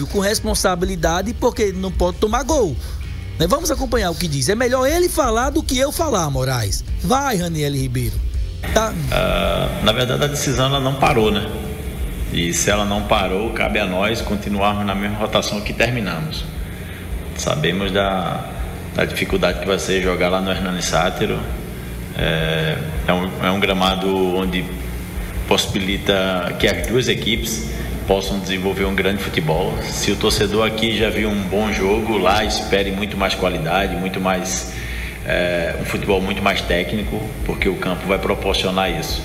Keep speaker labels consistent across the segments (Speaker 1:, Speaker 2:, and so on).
Speaker 1: equilíbrio, com responsabilidade, porque não pode tomar gol. Vamos acompanhar o que diz. É melhor ele falar do que eu falar, Moraes. Vai, Raniel Ribeiro. Tá?
Speaker 2: Na verdade, a decisão ela não parou, né? E se ela não parou, cabe a nós continuarmos na mesma rotação que terminamos. Sabemos da dificuldade que vai ser jogar lá no Hernani Sátero. É um gramado onde possibilita que as duas equipes possam desenvolver um grande futebol. Se o torcedor aqui já viu um bom jogo, lá espere muito mais qualidade, muito mais um futebol muito mais técnico, porque o campo vai proporcionar isso.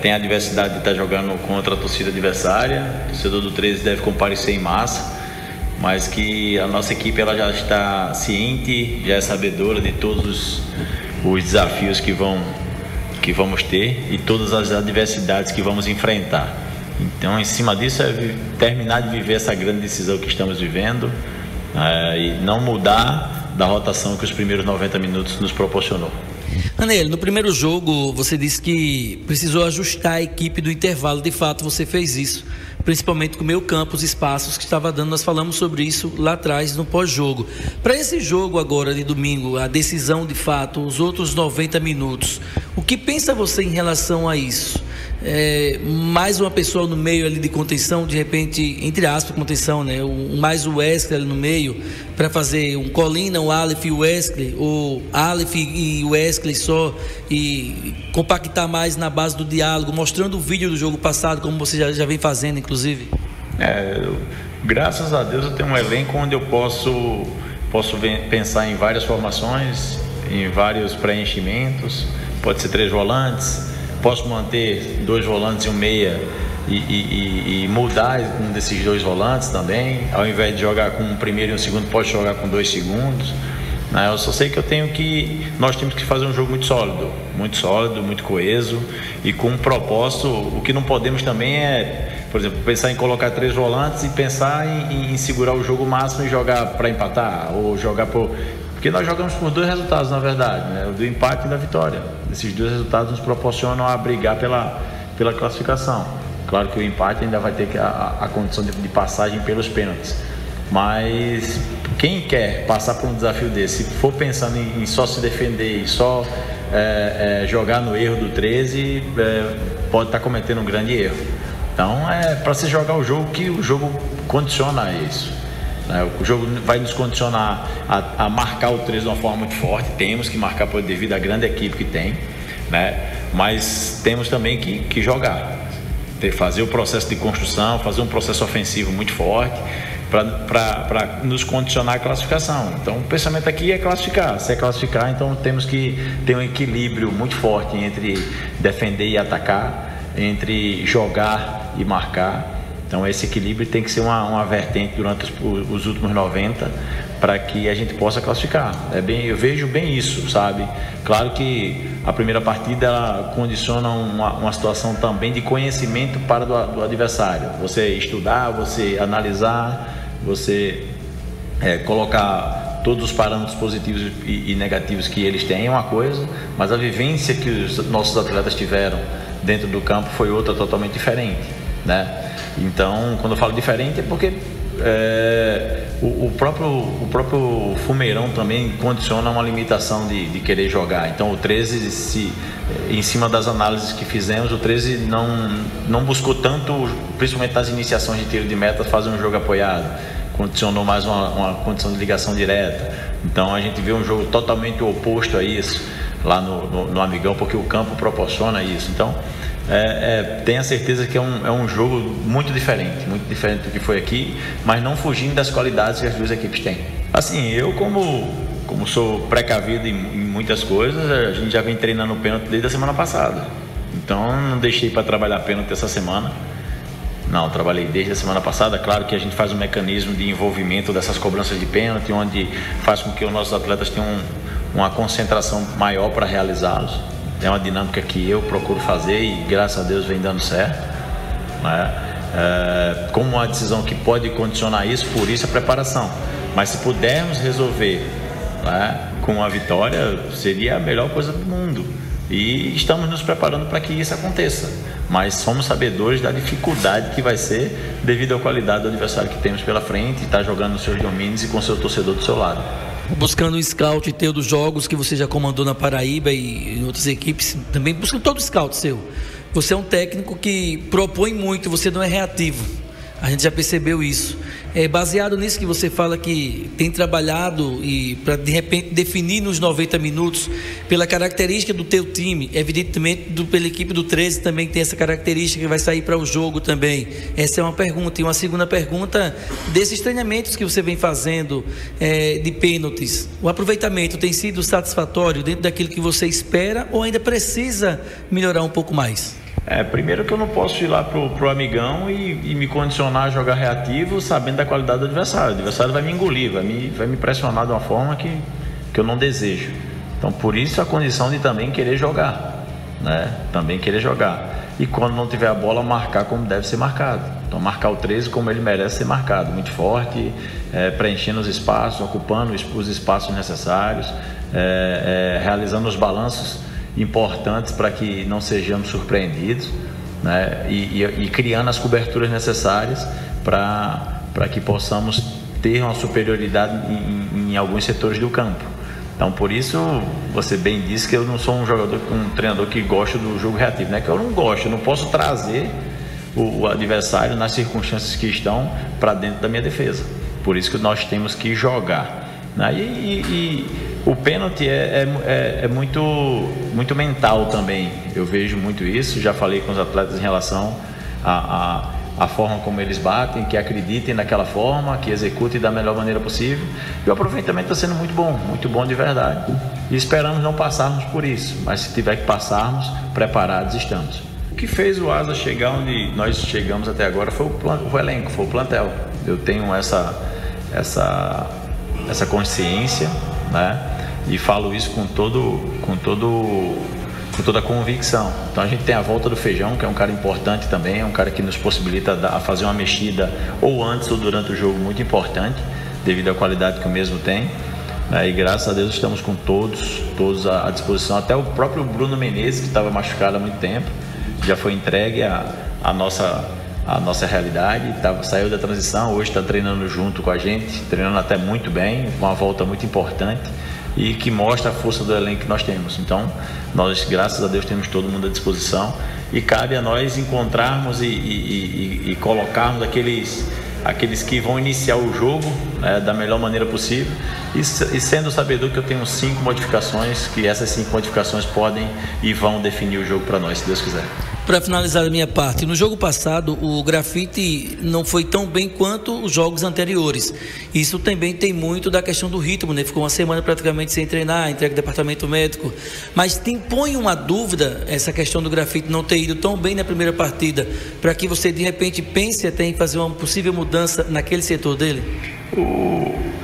Speaker 2: Tem a diversidade de estar jogando contra a torcida adversária. O torcedor do 13 deve comparecer em massa, mas que a nossa equipe ela já está ciente, já é sabedora de todos os desafios que vamos ter e todas as adversidades que vamos enfrentar. Então, em cima disso, é terminar de viver essa grande decisão que estamos vivendo e não mudar da rotação que os primeiros 90 minutos nos proporcionou.
Speaker 1: Raniel, no primeiro jogo você disse que precisou ajustar a equipe do intervalo. De fato, você fez isso, principalmente com o meio campo, os espaços que estava dando. Nós falamos sobre isso lá atrás no pós-jogo. Para esse jogo agora de domingo, a decisão de fato, os outros 90 minutos, o que pensa você em relação a isso? Mais uma pessoa no meio ali de contenção, de repente, entre aspas, contenção, né? Mais o Wesley ali no meio, para fazer um Colina, o Aleph e o Wesley, ou Aleph e o Wesley só, e compactar mais na base do diálogo, mostrando o vídeo do jogo passado, como você já vem fazendo, inclusive.
Speaker 2: Graças a Deus eu tenho um elenco onde eu posso pensar em várias formações, em vários preenchimentos. Pode ser 3 volantes, posso manter 2 volantes e um meia e mudar um desses 2 volantes também. Ao invés de jogar com um primeiro e um segundo, pode jogar com 2 segundos. Eu só sei que nós temos que fazer um jogo muito sólido, muito coeso e com um propósito. O que não podemos também é, por exemplo, pensar em colocar 3 volantes e pensar em segurar o jogo máximo e jogar para empatar ou jogar porque nós jogamos por 2 resultados, na verdade, né? O do empate e da vitória. Esses 2 resultados nos proporcionam a brigar pela classificação. Claro que o empate ainda vai ter a condição de passagem pelos pênaltis. Mas quem quer passar por um desafio desse, se for pensando em só se defender e só jogar no erro do 13, pode estar cometendo um grande erro. Então, para se jogar o jogo, que o jogo condiciona a isso. O jogo vai nos condicionar a marcar o 13 de uma forma muito forte. Temos que marcar devido à grande equipe que tem, né? Mas temos também que jogar, fazer o processo de construção, fazer um processo ofensivo muito forte para nos condicionar a classificação. Então o pensamento aqui é classificar. Se é classificar, então temos que ter um equilíbrio muito forte entre defender e atacar, entre jogar e marcar. Então esse equilíbrio tem que ser uma vertente durante os últimos 90 para que a gente possa classificar. Eu vejo bem isso, sabe? Claro que a primeira partida ela condiciona uma situação também de conhecimento para do adversário. Você estudar, você analisar, você colocar todos os parâmetros positivos e negativos que eles têm é uma coisa, mas a vivência que os nossos atletas tiveram dentro do campo foi outra totalmente diferente, né? Então, quando eu falo diferente é porque o próprio fumeirão também condiciona uma limitação de querer jogar. Então o 13, em cima das análises que fizemos, o 13 não buscou tanto, principalmente nas iniciações de tiro de meta, fazer um jogo apoiado, condicionou mais uma condição de ligação direta. Então a gente vê um jogo totalmente oposto a isso lá no Amigão, porque o campo proporciona isso. Então tenha certeza que é um jogo muito diferente do que foi aqui, mas não fugindo das qualidades que as duas equipes têm. Assim, eu como sou precavido em muitas coisas, a gente já vem treinando o pênalti desde a semana passada. Então não deixei para trabalhar pênalti essa semana. Não, trabalhei desde a semana passada. Claro que a gente faz um mecanismo de envolvimento dessas cobranças de pênalti, onde faz com que os nossos atletas tenham uma concentração maior para realizá-los. É uma dinâmica que eu procuro fazer e graças a Deus vem dando certo, né? Como uma decisão que pode condicionar isso, por isso a preparação. Mas se pudermos resolver, né, com a vitória, seria a melhor coisa do mundo. E estamos nos preparando para que isso aconteça. mas somos sabedores da dificuldade que vai ser devido à qualidade do adversário que temos pela frente, e está jogando nos seus domínios e com seu torcedor do seu lado.
Speaker 1: Buscando o scout teu dos jogos que você já comandou na Paraíba e em outras equipes, também buscando todo o scout seu. Você é um técnico que propõe muito, você não é reativo. A gente já percebeu isso. Baseado nisso que você fala que tem trabalhado e para de repente definir nos 90 minutos, pela característica do teu time, evidentemente pela equipe do 13 também tem essa característica que vai sair para o jogo também. Essa é uma pergunta. E uma segunda pergunta, desses treinamentos que você vem fazendo de pênaltis, o aproveitamento tem sido satisfatório dentro daquilo que você espera ou ainda precisa melhorar um pouco mais?
Speaker 2: Primeiro que eu não posso ir lá pro amigão e me condicionar a jogar reativo sabendo da qualidade do adversário. O adversário vai me engolir, vai me pressionar de uma forma que eu não desejo. Então, por isso a condição de também querer jogar, né? Também querer jogar. E quando não tiver a bola, marcar como deve ser marcado. Então, marcar o 13 como ele merece ser marcado. Muito forte, preenchendo os espaços, ocupando os espaços necessários, realizando os balanços importantes para que não sejamos surpreendidos, né? E criando as coberturas necessárias para que possamos ter uma superioridade em alguns setores do campo. Então, por isso, você bem disse que eu não sou um treinador que gosta do jogo reativo, né? Que eu não gosto, eu não posso trazer o adversário nas circunstâncias que estão para dentro da minha defesa. Por isso que nós temos que jogar, né? E o pênalti é muito mental também. Eu vejo muito isso, já falei com os atletas em relação à forma como eles batem, que acreditem naquela forma, que executem da melhor maneira possível. E o aproveitamento está sendo muito bom de verdade. E esperamos não passarmos por isso, mas se tiver que passarmos, preparados estamos. O que fez o Asa chegar onde nós chegamos até agora foi o elenco, foi o plantel. Eu tenho essa consciência, né? E falo isso com toda a convicção. Então a gente tem a volta do Feijão, que é um cara importante também, é um cara que nos possibilita a fazer uma mexida ou antes ou durante o jogo muito importante, devido à qualidade que o mesmo tem. E graças a Deus estamos com todos à disposição. Até o próprio Bruno Menezes, que estava machucado há muito tempo, já foi entregue à nossa realidade, saiu da transição, hoje está treinando junto com a gente, treinando até muito bem, com uma volta muito importante e que mostra a força do elenco que nós temos. Então, nós, graças a Deus, temos todo mundo à disposição e cabe a nós encontrarmos e colocarmos aqueles que vão iniciar o jogo, né, da melhor maneira possível e sendo sabedor que eu tenho 5 modificações, que essas 5 modificações podem e vão definir o jogo para nós, se Deus quiser.
Speaker 1: Para finalizar a minha parte, no jogo passado o Grafite não foi tão bem quanto os jogos anteriores. Isso também tem muito da questão do ritmo, né? Ficou uma semana praticamente sem treinar, entrega do departamento médico. Mas te impõe uma dúvida essa questão do Grafite não ter ido tão bem na primeira partida, para que você de repente pense até em fazer uma possível mudança naquele setor dele?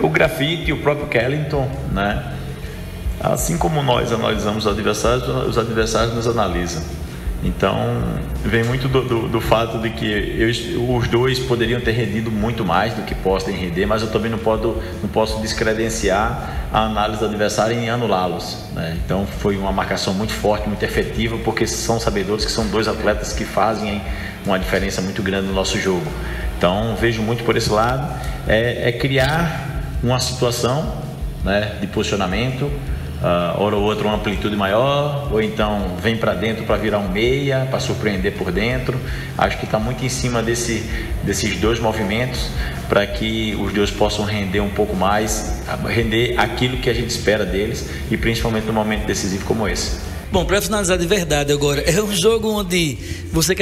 Speaker 2: O Grafite e o próprio Kellington, né? Assim como nós analisamos os adversários nos analisam. Então, vem muito do fato de que os dois poderiam ter rendido muito mais do que possam render, mas eu também não posso descredenciar a análise do adversário e anulá-los, né? Então, foi uma marcação muito forte, muito efetiva, porque são sabedores que são 2 atletas que fazem uma diferença muito grande no nosso jogo. Então, vejo muito por esse lado, criar uma situação, né, de posicionamento, hora ou outra uma amplitude maior, ou então vem para dentro para virar um meia, para surpreender por dentro. Acho que está muito em cima desses 2 movimentos, para que os 2 possam render um pouco mais, render aquilo que a gente espera deles, e principalmente num momento decisivo como esse.
Speaker 1: Bom, para finalizar de verdade agora, é um jogo onde você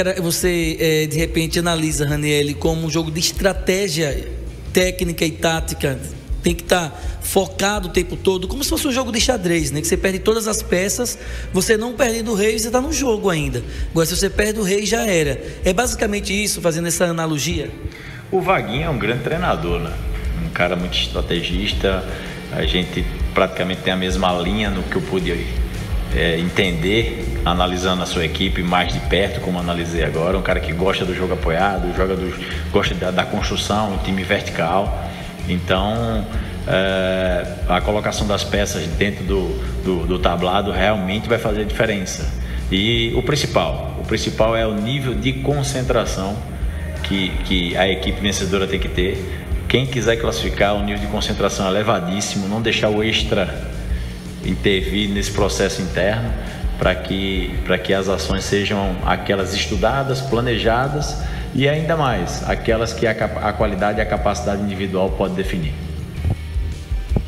Speaker 1: de repente analisa, Raniel, como um jogo de estratégia técnica e tática. Tem que estar focado o tempo todo, como se fosse um jogo de xadrez, né? Que você perde todas as peças, você não perdendo o rei, você está no jogo ainda. Agora, se você perde o rei, já era. É basicamente isso, fazendo essa analogia?
Speaker 2: O Vaguinho é um grande treinador, né? Um cara muito estrategista. A gente praticamente tem a mesma linha no que eu pude entender, analisando a sua equipe mais de perto, como analisei agora. Um cara que gosta do jogo apoiado, gosta da construção, um time vertical. Então, a colocação das peças dentro do tablado realmente vai fazer a diferença. E o principal é o nível de concentração que a equipe vencedora tem que ter. Quem quiser classificar, o nível de concentração é elevadíssimo, não deixar o extra intervir nesse processo interno, para que as ações sejam aquelas estudadas, planejadas e ainda mais, aquelas que a qualidade e a capacidade individual pode definir.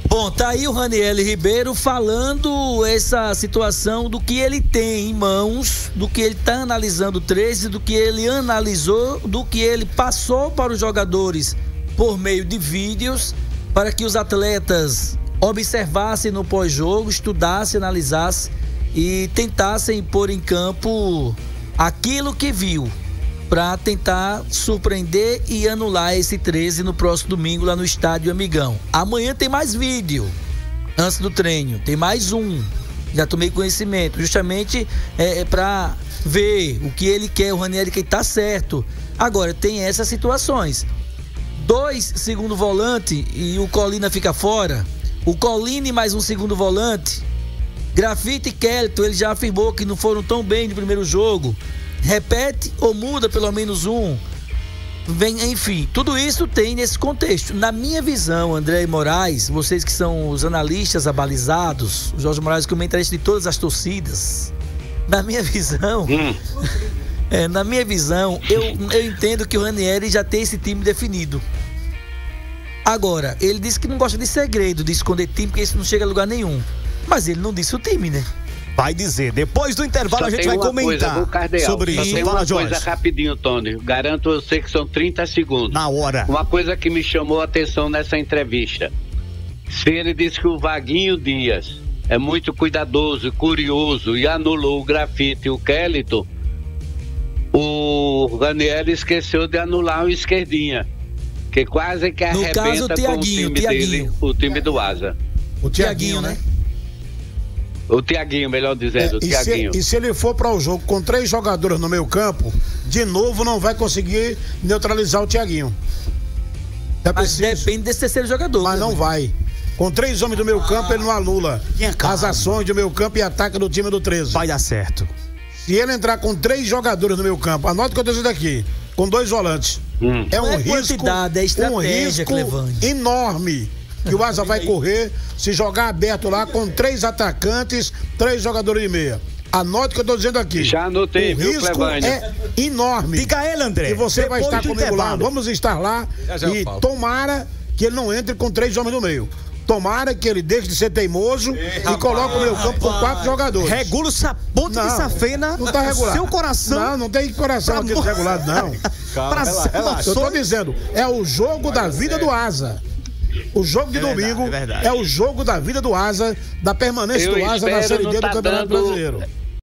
Speaker 1: Bom, tá aí o Raniel Ribeiro falando essa situação do que ele tem em mãos, do que ele está analisando o 13, do que ele analisou, do que ele passou para os jogadores por meio de vídeos, para que os atletas observassem no pós-jogo, estudassem, analisassem e tentassem pôr em campo aquilo que viu, para tentar surpreender e anular esse 13 no próximo domingo lá no Estádio Amigão. Amanhã tem mais vídeo, antes do treino, tem mais um, já tomei conhecimento, justamente para ver o que ele quer, o Ranieri, que tá certo. Agora, tem essas situações, 2 segundo volante e o Colina fica fora, o Colina mais um segundo volante, Grafite e Kelton, ele já afirmou que não foram tão bem no primeiro jogo. Repete ou muda pelo menos um. Enfim, tudo isso tem nesse contexto. Na minha visão, André Moraes, vocês que são os analistas abalizados, o Jorge Moraes, comentarista de todas as torcidas, na minha visão, eu entendo que o Ranieri já tem esse time definido. Agora, ele disse que não gosta de segredo, de esconder time, porque isso não chega a lugar nenhum. Mas ele não disse o time, né?
Speaker 3: Vai dizer, depois do intervalo a gente vai comentar sobre isso.
Speaker 4: Tem uma coisa rapidinho, Tony. Garanto a você que são 30 segundos.
Speaker 3: Na hora.
Speaker 4: Uma coisa que me chamou a atenção nessa entrevista. Se ele disse que o Vaguinho Dias é muito cuidadoso, curioso e anulou o Grafite e o Kelton, o Ranieri esqueceu de anular o Esquerdinha, que quase que arrebenta com o time dele, o time do Asa.
Speaker 5: O Thiaguinho, né?
Speaker 4: O Thiaguinho, melhor dizendo, o Thiaguinho.
Speaker 5: E se ele for para o jogo com 3 jogadores no meio campo, de novo não vai conseguir neutralizar o Thiaguinho.
Speaker 1: Mas depende desse terceiro jogador.
Speaker 5: Mas não vai. Com 3 homens do meio campo, ele não anula as ações do meio campo e ataque do time do 13.
Speaker 3: Vai dar certo.
Speaker 5: Se ele entrar com 3 jogadores no meio campo, anote o que eu estou dizendo aqui, com 2 volantes, é um risco, enorme que o Asa vai correr se jogar aberto lá com 3 atacantes, 3 jogadores de meia. Anote o que eu estou dizendo aqui.
Speaker 4: Já anotei, viu, Clevânia?
Speaker 5: É enorme.
Speaker 3: Diga ele, André.
Speaker 5: E você vai estar comigo lá. Vamos estar lá e tomara que ele não entre com 3 homens no meio. Tomara que ele deixe de ser teimoso e coloque o meio campo com 4 jogadores.
Speaker 3: Regula essa ponta de safena.
Speaker 5: Não tá regulado.
Speaker 3: Seu coração.
Speaker 5: Não tem coração aqui desregulado, não.
Speaker 3: Calma,
Speaker 5: relaxa. Eu tô dizendo, é o jogo da vida do Asa. O jogo de domingo é o jogo da vida do Asa, da permanência do Asa na Série D do Campeonato Brasileiro.